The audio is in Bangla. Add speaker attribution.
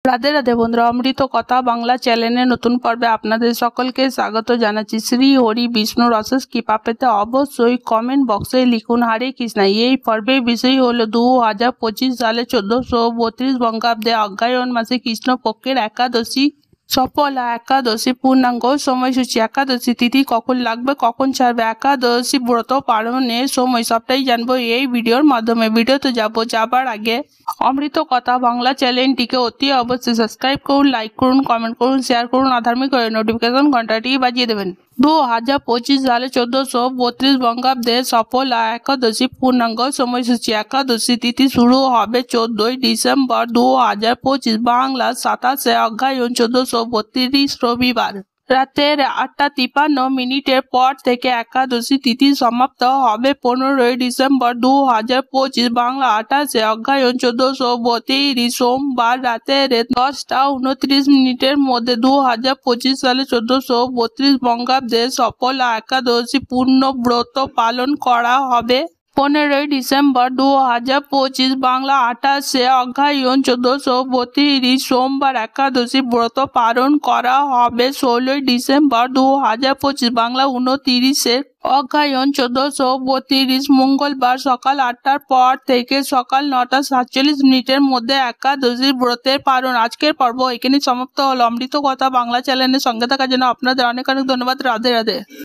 Speaker 1: রাধে রাধে বন্ধুরা, অমৃত কথা বাংলা চ্যানেলের নতুন পর্বে আপনাদের সকলকে স্বাগত জানাচ্ছি। শ্রী হরি বিষ্ণুর অশেষ কৃপা পেতে অবশ্যই কমেন্ট বক্সে লিখুন হরে কৃষ্ণা। এই পর্বের বিষয় হলো 2025 সালে 1432 বঙ্গাব্দে অগ্রহায়ণ মাসে কৃষ্ণপক্ষের একাদশী সফলা একাদশী পূর্ণাঙ্গ সময়সূচি। একাদশী তিথি কখন লাগবে, কখন ছাড়বে, একাদশী ব্রত পালনের সময় সবটাই জানবো এই ভিডিওর মাধ্যমে। ভিডিওতে যাবার আগে অমৃত কথা বাংলা চ্যানেলটিকে অতি অবশ্যই সাবস্ক্রাইব করুন, লাইক করুন, কমেন্ট করুন, শেয়ার করুন, আধার্মিক করে নোটিফিকেশন ঘন্টাটি বাজিয়ে দেবেন। 2025 সালে 1432 বঙ্গাব্দে সফলা একাদশী পূর্ণাঙ্গ সময়সূচি। একাদশী তিথি শুরু হবে 14 ডিসেম্বর 2025 বাংলা 27 অগ্রহায়ণ 1432 রবিবার রাতের 8:53 পর থেকে। একাদশী তিথি সমাপ্ত হবে 15 ডিসেম্বর 2025 বাংলা 28 অগ্রহায়ণ 1432 সোমবার রাতের 10:29 মধ্যে। 2025 সালে 1432 বঙ্গাব্দে সফলা একাদশী পূর্ণ ব্রত পালন করা হবে 15 ডিসেম্বর 2025 বাংলা 28 অগ্রহায়ণ 1432 সোমবার। একাদশী ব্রত পালন করা হবে 16 ডিসেম্বর 2025 বাংলা 29 অগ্রহায়ণ 1432 মঙ্গলবার সকাল 8টার পর থেকে সকাল 9:47 মধ্যে একাদশী ব্রতের পালন। আজকের পর্ব এখানে সমাপ্ত হলো। অমৃত কথা বাংলা চ্যানেলের সঙ্গে থাকার জন্য আপনাদের অনেক অনেক ধন্যবাদ। রাধে রাধে।